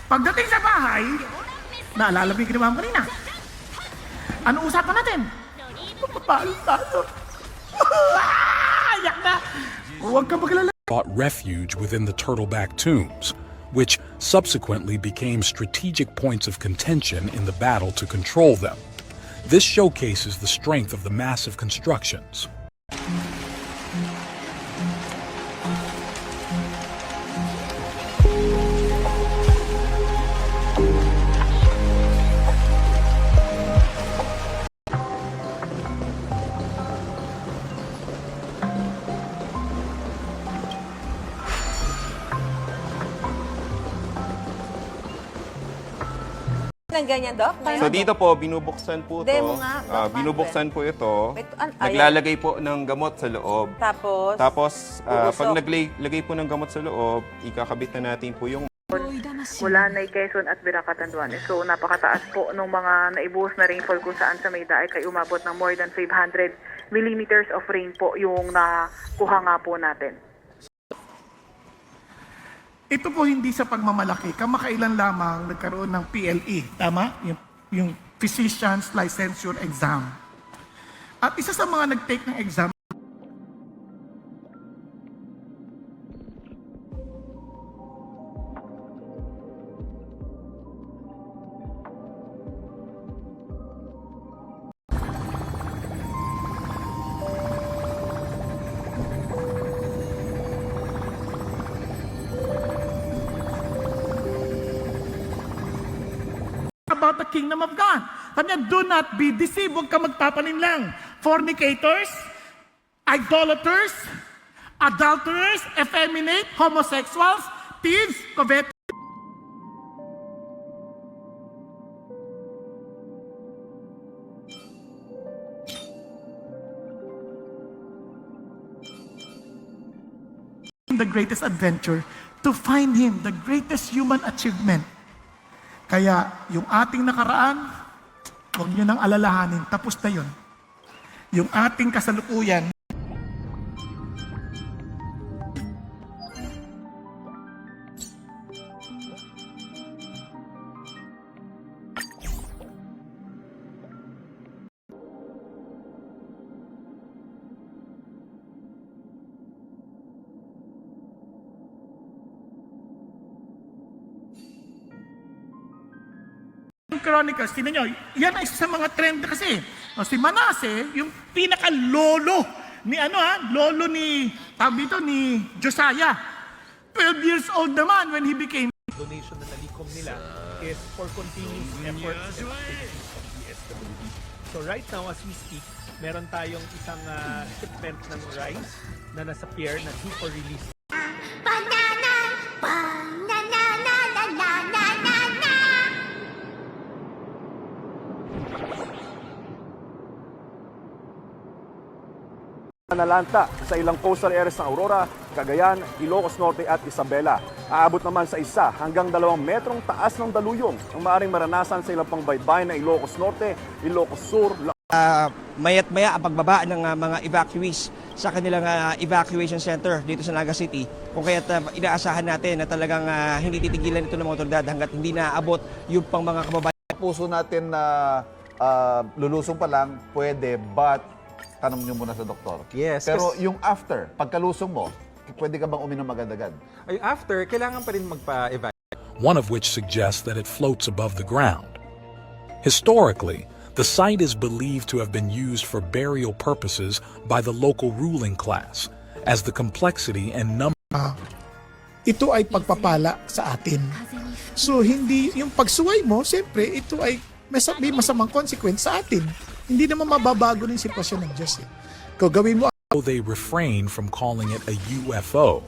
Pagdating sa bahay, naalala mo yung ginawa mo kanina. Ano usapan natin? Papapalo tayo. Yak na! Huwag ka maglala. Sought refuge within the Turtleback tombs, which subsequently became strategic points of contention in the battle to control them. This showcases the strength of the massive constructions. Ng ganyan, Doc? So dito po, binubuksan po ito. Demo nga, Doc Binubuksan po ito. Wait, Naglalagay po ng gamot sa loob. Tapos, Pag naglagay po ng gamot sa loob, ikakabit na natin po yung mula Nay Quezon at Biracatanduanes. So napakataas po ng mga naibuhos na rainfall kung saan sa Maydaig ay umabot ng more than 500 millimeters of rain po yung nakuha nga po natin. Ito po hindi sa pagmamalaki. Kamakailan lamang nagkaroon ng PLE. Tama? Yung Physician's Licensure Exam. At isa sa mga nag-take ng exam, about the kingdom of God. Sabi niya, do not be deceived. Huwag ka magpapalinlang. Fornicators, idolaters, adulterers, effeminate, homosexuals, thieves, covetous. The greatest adventure to find Him, the greatest human achievement. Kaya yung ating nakaraan, huwag nyo nang alalahanin, tapos na yun. Yung ating kasalukuyan, Chronicles, tingnan nyo, yan ay isa sa mga trend kasi. O, si Manase, yung pinaka-lolo ni lolo ni, tawag dito, ni Josiah. 12 years old naman when he became. Donation na nalikom nila is for continuous efforts and activities of DSWD. So right now, as we speak, meron tayong isang shipment ng rice na nasa pier na due for release. Nalanta sa ilang coastal areas ng Aurora, Cagayan, Ilocos Norte at Isabela. Aabot naman sa 1 hanggang 2 metrong taas ng daluyong ang maaaring maranasan sa ilang pangbaybayin ng Ilocos Norte, Ilocos Sur. Maya't maya ang pagbaba ng mga evacuees sa kanilang evacuation center dito sa Naga City. Kung kaya't inaasahan natin na talagang hindi titigilan ito ng mga otoridad hanggat hindi naabot yung pang mga kababayan. Puso natin na lulusong pa lang, pwede, but tanong nyo muna sa doktor. Yes. Pero yung after, pagkalusong mo, pwede ka bang uminom agad-agad? Ay, after, kailangan pa rin magpa-evacuate. One of which suggests that it floats above the ground. Historically, the site is believed to have been used for burial purposes by the local ruling class, as the complexity and number Ito ay pagpapala sa atin. So, hindi, yung pagsuway mo, siyempre, ito ay may masamang consequence sa atin. Hindi naman mababago ng sitwasyon ng Diyos. Kung gawin mo, they refrain from calling it a UFO.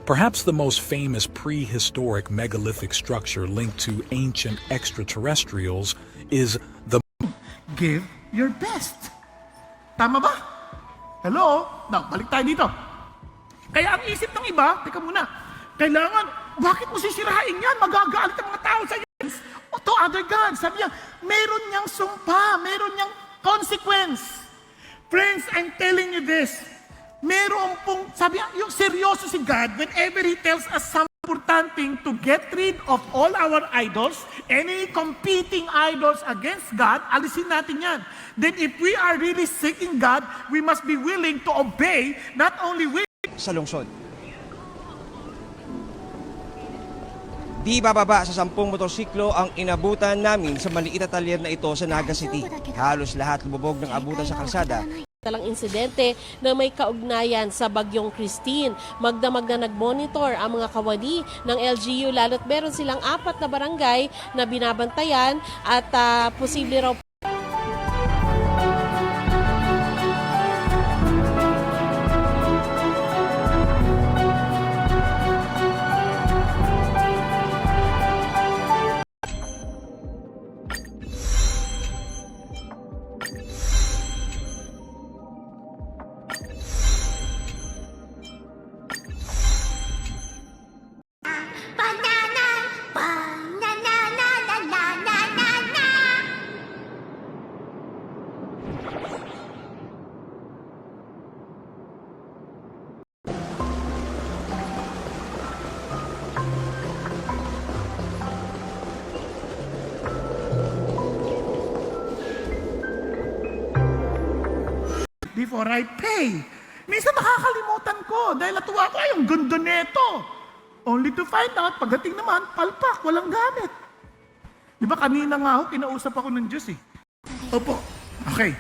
Perhaps the most famous prehistoric megalithic structure linked to ancient extraterrestrials is the give your best. Tama ba? Hello? Now, balik tayo dito. Kaya ang isip ng iba, teka muna, kailangan, bakit mo sisirain yan? Magagalit ang mga tao sa iyo. To other gods. Sabi niya, meron niyang sumpa, meron niyang consequence. Friends, I'm telling you this. Meron pong, sabi niya, yung seryoso si God, whenever He tells us something, Importante to get rid of all our idols, any competing idols against God, alisin natin yan. Then if we are really seeking God, we must be willing to obey, not only sa lungsod. Di bababa sa 10 motorsiklo ang inabutan namin sa maliit na talyer na ito sa Naga City. Halos lahat lumubog ng abutan sa kalsada. Talang insidente na may kaugnayan sa Bagyong Christine. Magdamag na nag-monitor ang mga kawani ng LGU lalo't meron silang 4 na barangay na binabantayan at posible raw before I pay. Minsan nakakalimutan ko dahil natuwa ko, ay, ang ganda neto. Only to find out, pagdating naman, palpak, walang gamit. Di ba kanina nga ako, kinausap ako ng Diyos eh. Opo, okay.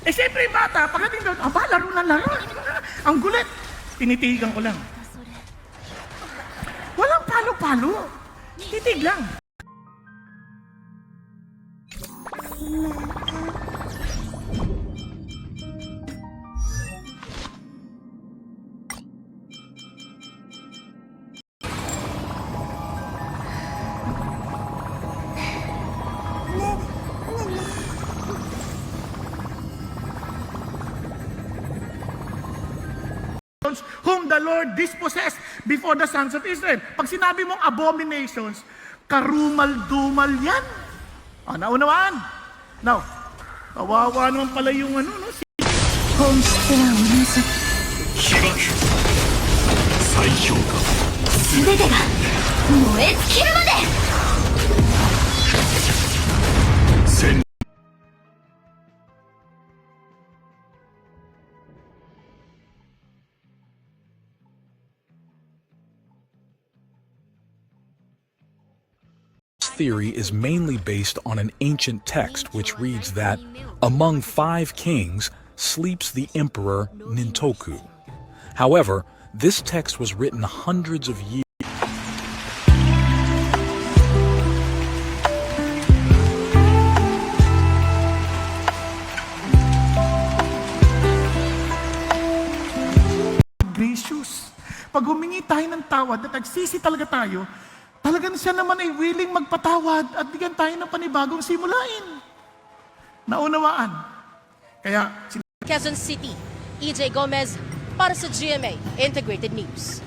Eh siyempre yung bata, pagdating doon, laro na laro. Ang gulit, tinitigan ko lang. Walang palo-palo. Titig lang. Whom the Lord dispossessed before the sons of Israel. Pag sinabi mong abominations, karumal-dumal yan. Naunawaan? Now, kawawa naman pala yung no? Theory is mainly based on an ancient text which reads that among 5 kings sleeps the emperor Nintoku. However, this text was written hundreds of years. Gracious. Pag humingi tayo ng tawad at nagsisi talaga tayo, talagang siya naman ay willing magpatawad at bigyan tayo ng panibagong simulain. Naunawaan. Kaya, Quezon City. EJ Gomez para sa GMA Integrated News.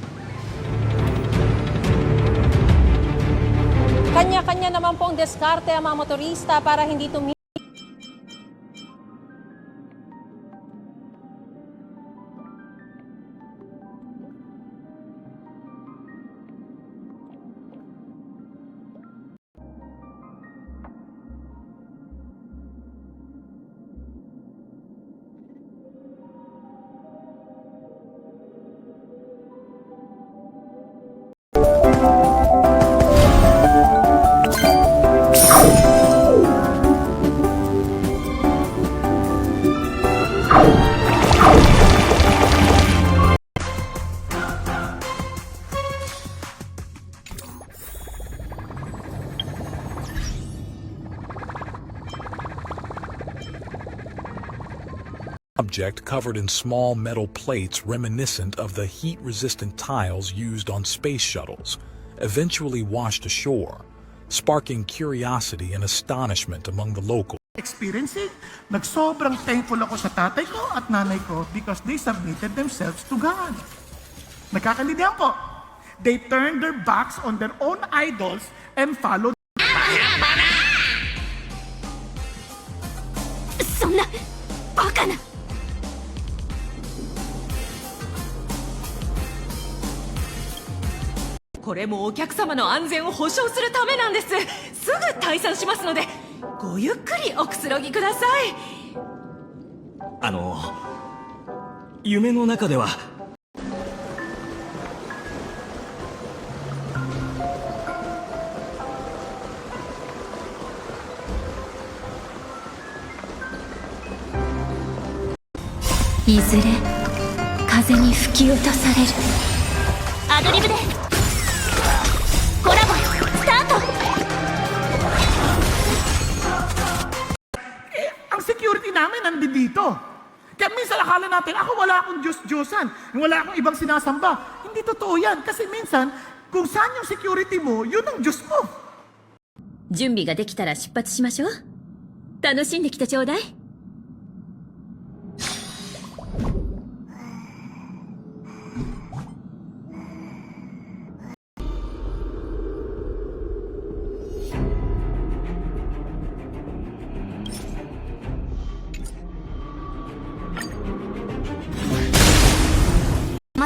Kanya-kanya naman pong diskarte ang mga motorista para hindi Object covered in small metal plates reminiscent of the heat-resistant tiles used on space shuttles, eventually washed ashore, sparking curiosity and astonishment among the locals. experiencing, nagsobrang thankful ako sa tatay ko at nanay ko because they submitted themselves to God. Nagkakalindihan po. They turned their backs on their own idols and followed これもお客様の安全を保証するためなんです。すぐ退散しますので、ごゆっくりおくつろぎください。夢の中ではいずれ風に吹き落とされる。アドリブでコラボスタート。Ang security namin nandito dito. Kaya minsan akala natin, ako wala akong Diyos-Diyosan, wala akong ibang sinasamba. Hindi totoo yan. Kasi minsan, kung saan yung security mo, yun ang Diyos mo. 準備ができたら出発しましょう。楽しんできてちょうだい。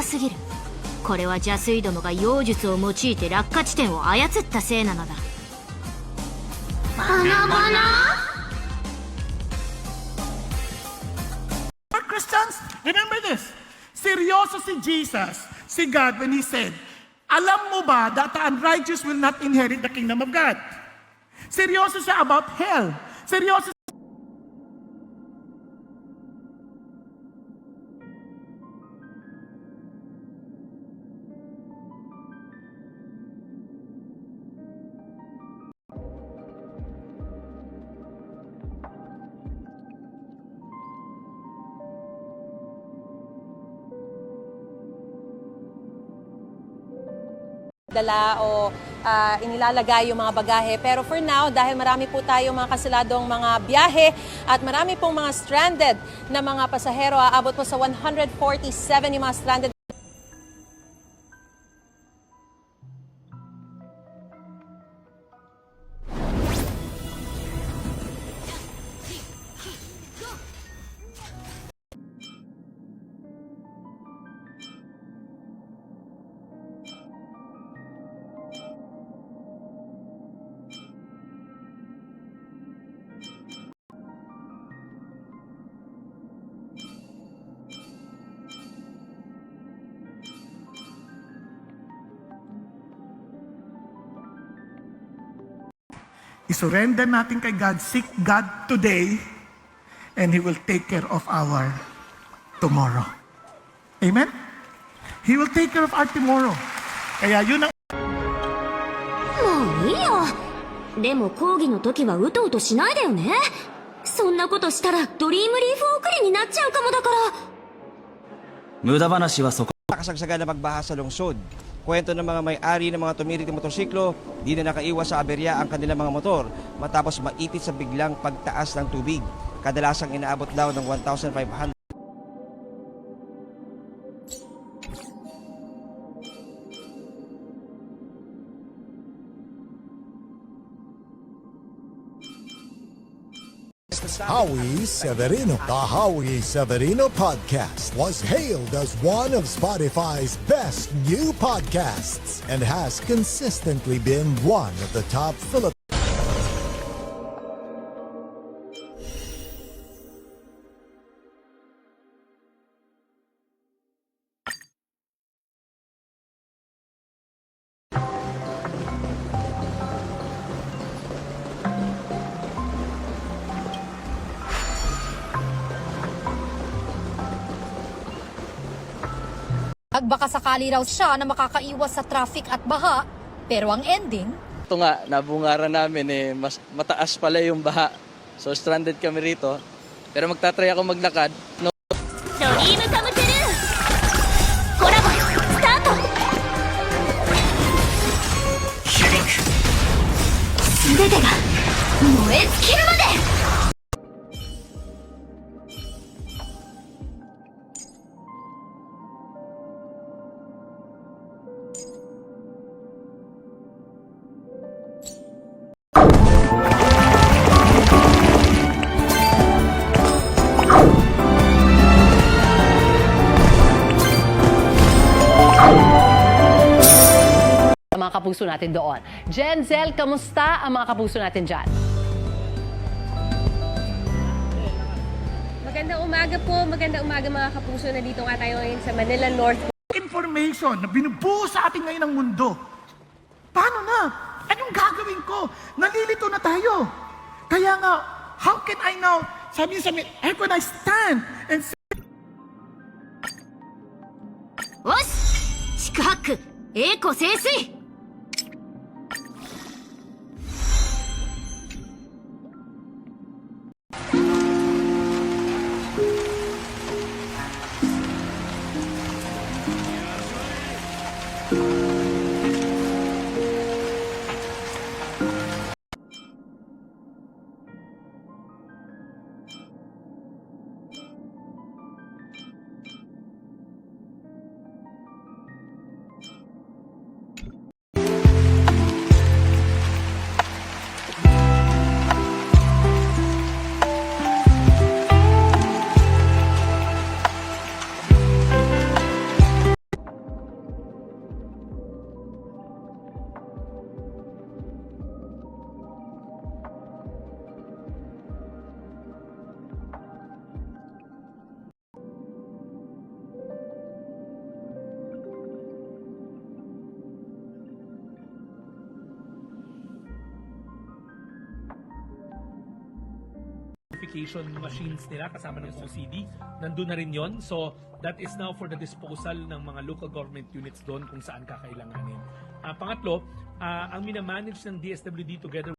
すぎる。これは邪水どもが妖術を用いて落下地点を操ったせいなのだ。バナバナChristians, remember this. Seryoso si Jesus, si God, when He said, alam mo ba that the unrighteous will not inherit the kingdom of God? Seryoso siya about hell. Seryoso dala o inilalagay yung mga bagahe. Pero for now, dahil marami po tayong mga kasiladong mga biyahe at marami pong mga stranded na mga pasahero, aabot po sa 147 yung mga stranded. isurrender natin kay God, seek God today, and He will take care of our tomorrow. Amen? He will take care of our tomorrow. Kaya yun ang もういいよ。でも講義の時はうとうとしないでよね。そんなことしたらドリームリーフ送りになっちゃうかもだから。無駄話はそこ。Nakasagsagan na magbaha sa lungsod. Kwento ng mga may-ari ng mga tumirik na motorsiklo, di na nakaiwas sa aberya ang kanilang mga motor matapos maipit sa biglang pagtaas ng tubig. Kadalasang inaabot daw ng 1,500. Howie Severino. The Howie Severino podcast was hailed as one of Spotify's best new podcasts and has consistently been one of the top Philippine. At baka sakali raw siya na makakaiwas sa traffic at baha, pero ang ending... Ito nga, nabungaran namin mas mataas pala yung baha. So stranded kami rito. Pero magtatry ako maglakad. No. ドリームカムトゥルーコラボスタート。全てが燃え尽きるまで。Mga kapuso natin doon. Jenzel, kamusta ang mga kapuso natin dyan? Magandang umaga mga kapuso. Nandito nga tayo ngayon sa Manila North. Information na binubuo sa atin ngayon ng mundo. Paano na? Anong gagawin ko? Nalilito na tayo. Kaya nga, how can I now, sabi niya sa amin, how can I stand and say, よし四角栄枯盛衰 machines nila kasama ng OCD, nandun na rin yon. So that is now for the disposal ng mga local government units doon kung saan kakailanganin. Pangatlo, ang minamanage ng DSWD together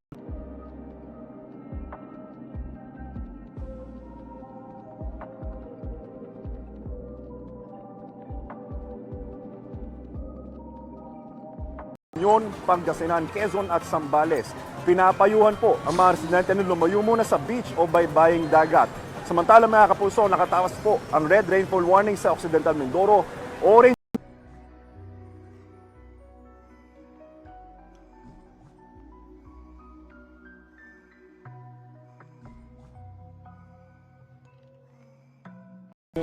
Union, Pangasinan, Quezon at Zambales. Pinapayuhan po ang mga residente na lumayo muna sa beach o baybaying dagat. Samantala mga kapuso, nakatawas po ang red rainfall warning sa Occidental Mindoro, orange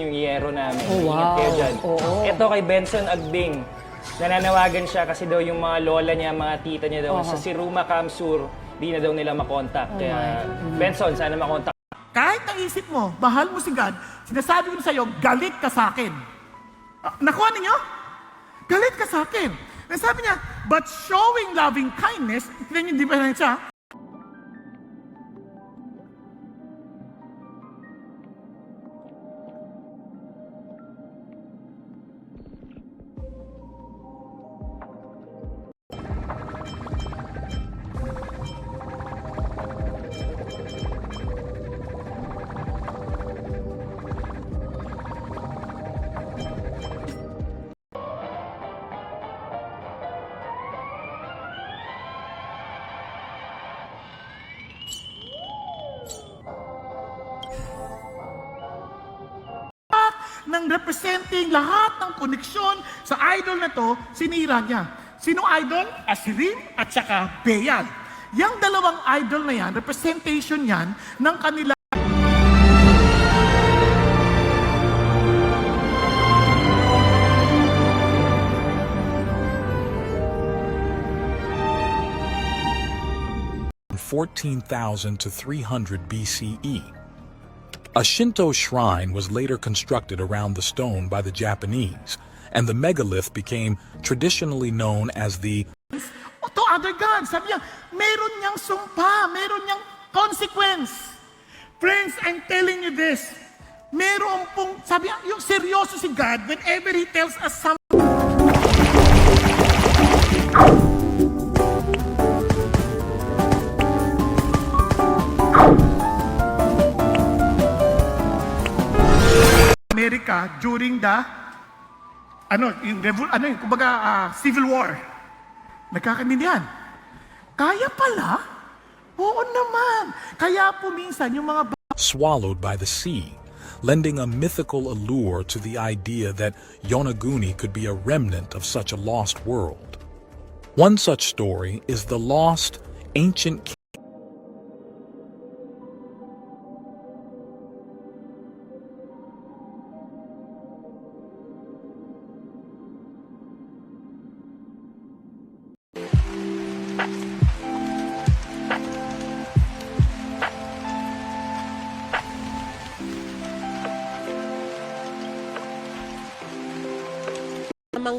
yung yero namin. Oh, wow. Ingat kayo dyan. Oo. Ito kay Benson Agding. Nananawagan siya kasi daw yung mga lola niya, mga tita niya daw sa Siruma Kamsur, di na daw nila makontak. Kaya Benson, sana makontak. kahit naisip mo, bahal mo si God, sinasabi ko na sa'yo, galit ka sa akin. Nakuha ninyo? Galit ka sa akin. Sabi niya, but showing loving kindness, tignan niyo, di ba na siya? Nang representing lahat ng koneksyon sa idol na to, sinira niya. Sinong idol? Asirim at saka Beyad. Yang dalawang idol na yan, representation yan ng kanila. From 14,000 to 300 BCE. A Shinto shrine was later constructed around the stone by the Japanese, and the megalith became traditionally known as the To other gods. Sabi niya, meron niyang sumpa, meron niyang consequence. Friends, I'm telling you this. Meron pong, sabi niya, yung seryoso si God, whenever He tells us something, America during the Civil War. Nagkakaintindihan. Kaya pala? Oo naman. Kaya po minsan yung mga swallowed by the sea, lending a mythical allure to the idea that Yonaguni could be a remnant of such a lost world. One such story is the lost ancient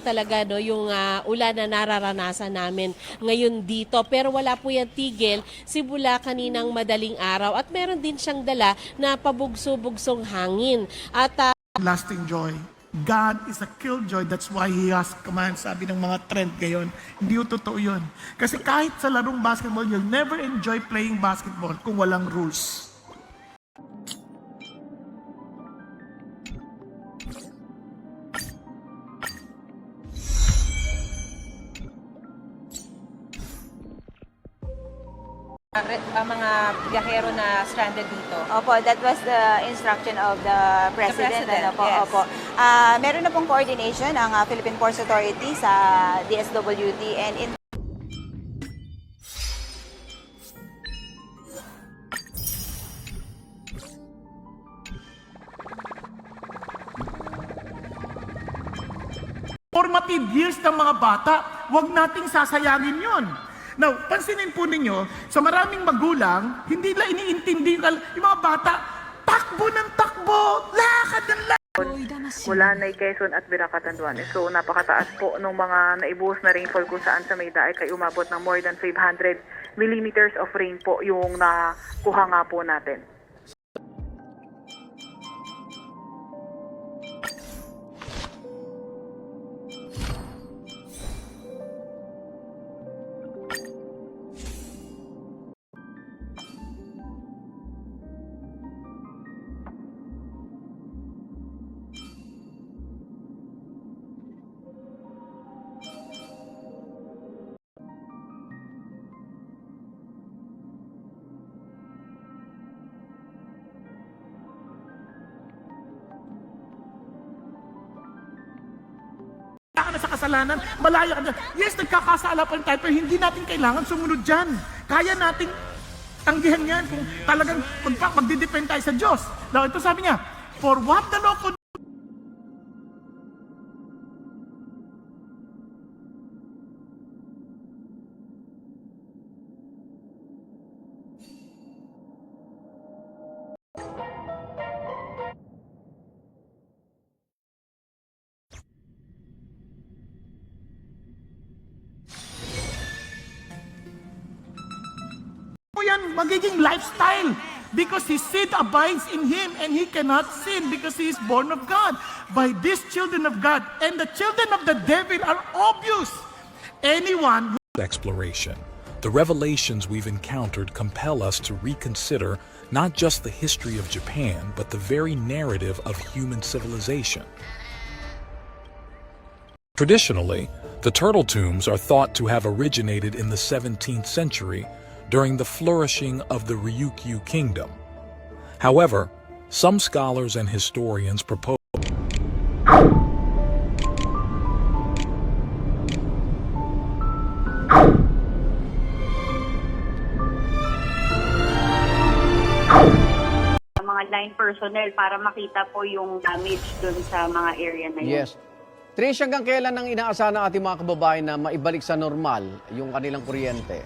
lang talaga no, yung ulan na nararanasan namin ngayon dito. Pero wala po yan tigil simula kaninang madaling araw. At meron din siyang dala na pabugso-bugsong hangin. At lasting joy. God is a killjoy. That's why He has commands. Sabi ng mga trend ngayon. Hindi yung totoo yun. Kasi kahit sa larong basketball, you'll never enjoy playing basketball kung walang rules. Mga biyahero na stranded dito. Opo, that was the instruction of the President. Ano po, yes. opo. Meron na pong coordination ang Philippine Ports Authority sa DSWD and in Formative years ng mga bata, huwag nating sasayangin yon. Now, pansinin po ninyo, sa maraming magulang, hindi nila iniintindi yung mga bata, takbo ng takbo, lakad ng lakad. Mula na Quezon at Biracatanduanes. So napakataas po ng mga naibuhos na rainfall kung saan sa Maydaig ay umabot ng more than 500 millimeters of rain po yung nakuha nga po natin. Ka na sa kasalanan, malaya ka dyan. Yes, nagkakasala pa rin tayo, pero hindi natin kailangan sumunod dyan. Kaya nating tanggihan yan kung talagang magdidepend tayo sa Diyos. Now, ito sabi niya, for what the law could yan magiging lifestyle because his seed abides in him and he cannot sin because he is born of God. By these children of God and the children of the devil are obvious. Anyone Exploration. The revelations we've encountered compel us to reconsider not just the history of Japan, but the very narrative of human civilization. Traditionally, the turtle tombs are thought to have originated in the 17th century during the flourishing of the Ryukyu Kingdom. However, some scholars and historians propose mga line personnel para makita po yung damage dun sa mga area na yun. Yes. Trish, hanggang kailan ang inaasahan ng ating mga kababayan na maibalik sa normal yung kanilang kuryente?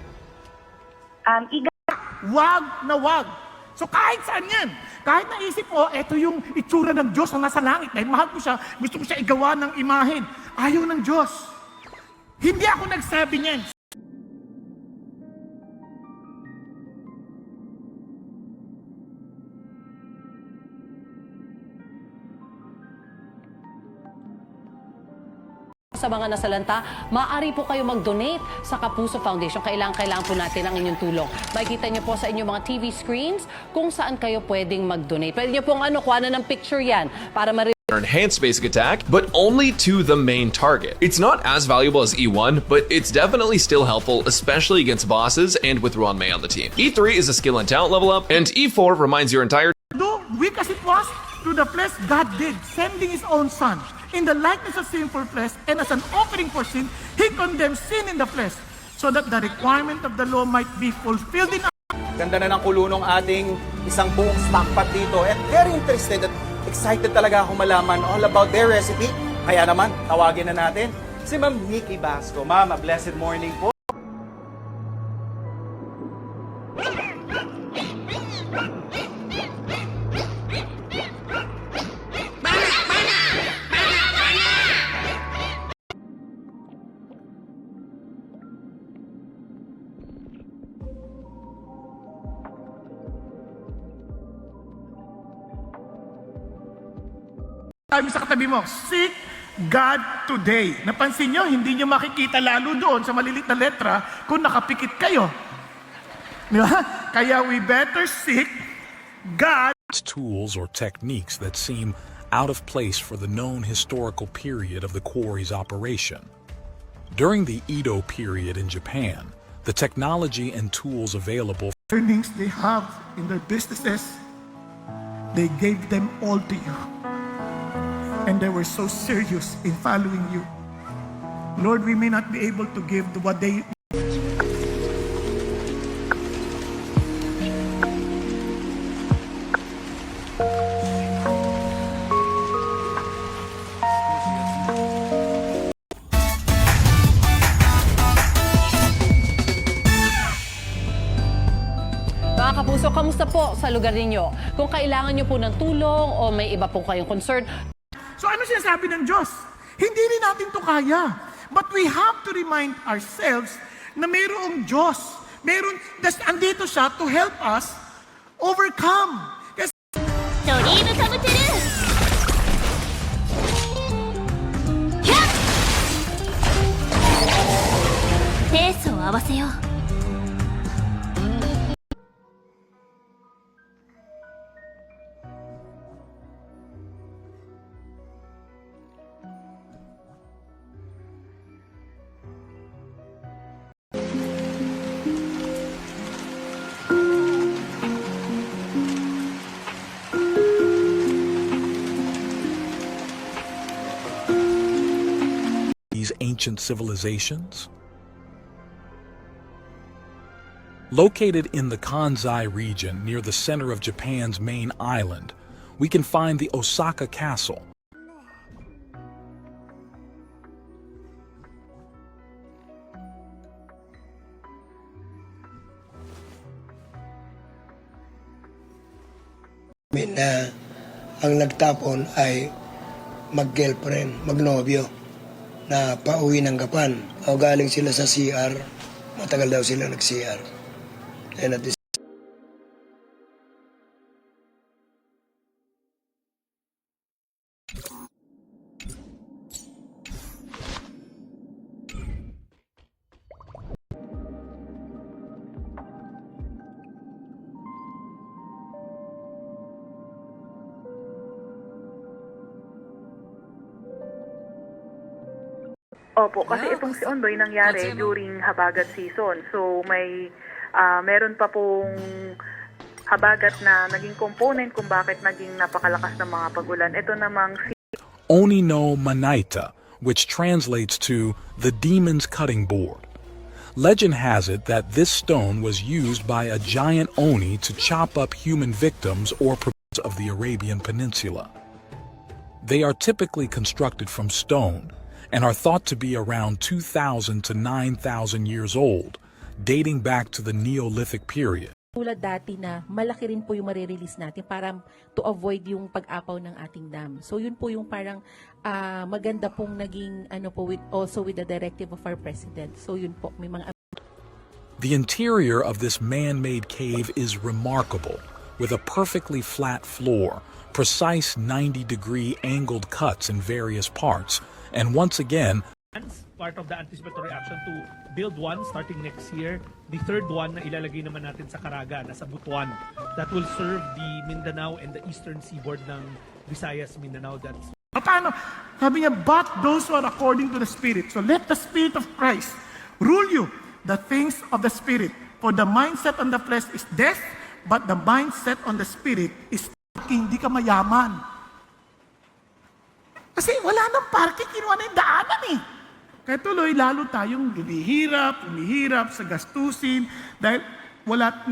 wag na wag. So kahit saan yan, kahit naisip mo, eto yung itsura ng Diyos na nasa langit, dahil mahal ko siya, gusto ko siya igawa ng imahen. Ayaw ng Diyos. Hindi ako nagsabi niyan. Sa mga nasalanta, maaari po kayo mag-donate sa Kapuso Foundation. Kailangan po natin ang inyong tulong. Makikita niyo po sa inyong mga TV screens kung saan kayo pwedeng mag-donate. Pwede niyo pong kuha na ng picture yan para enhanced basic attack, but only to the main target. It's not as valuable as E1, but it's definitely still helpful, especially against bosses and with Ruanmei on the team. E3 is a skill and talent level up, and E4 reminds your entire Though weak as it was, to the flesh God did, sending His own Son. In the likeness of sinful flesh, and as an offering for sin, He condemned sin in the flesh, so that the requirement of the law might be fulfilled in us. Ganda na ng kulunong ating isang buong stockpot dito. And very interested at excited talaga ako malaman all about their recipe. Kaya naman, tawagin na natin si Ma'am Nikki Basco. Ma'am, a blessed morning po. Sabi sa katabi mo, seek God today. Napansin nyo, hindi nyo makikita lalo doon sa malilit na letra kung nakapikit kayo. Di ba? Kaya we better seek God. Tools or techniques that seem out of place for the known historical period of the quarry's operation. During the Edo period in Japan, the technology and tools available Earnings they have in their businesses, they gave them all to you. And they were so serious in following you. Lord, we may not be able to give what they... Mga kapuso, kamusta po sa lugar ninyo? Kung kailangan nyo po ng tulong o may iba po kayong concern. So ano sinasabi ng Diyos? Hindi rin natin to kaya. But we have to remind ourselves na mayroong Diyos. Andito siya to help us overcome. Kasi... Dream come true! Hyah! ペースを合わせよう。These ancient civilizations? Located in the Kansai region near the center of Japan's main island, we can find the Osaka Castle. Na ang nagtapon ay mag-girlfriend, magnobyo na pauwi ng Gapan. O galing sila sa CR, matagal daw sila nag-CR. And at this Opo, kasi itong si Ondoy nangyari during habagat season. So may meron pa pong habagat na naging component kung bakit naging napakalakas ng mga pag-ulan. Ito namang si Oni no Manaita, which translates to the demon's cutting board. Legend has it that this stone was used by a giant Oni to chop up human victims or prophets of the Arabian Peninsula. They are typically constructed from stone and are thought to be around 2,000 to 9,000 years old, dating back to the Neolithic period. Tulad dati na malaki rin po yung marirelease natin para to avoid yung pag-apaw ng ating dam. So yun po yung parang maganda pong naging also with the directive of our president. So yun po, may mga... The interior of this man-made cave is remarkable, with a perfectly flat floor, precise 90-degree angled cuts in various parts, and once again, part of the anticipatory action to build one starting next year. The third one na ilalagay naman natin sa Caraga, nasa Butuan, that will serve the Mindanao and the eastern seaboard ng Visayas, Mindanao. That's Paano? Sabi niya, but those who are according to the Spirit. So let the Spirit of Christ rule you, the things of the Spirit. For the mindset on the flesh is death, but the mindset on the Spirit is hindi ka mayaman. Kasi wala nang parking, kinuha na yung daanan eh. Kaya tuloy, lalo tayong humihirap sa gastusin, dahil wala,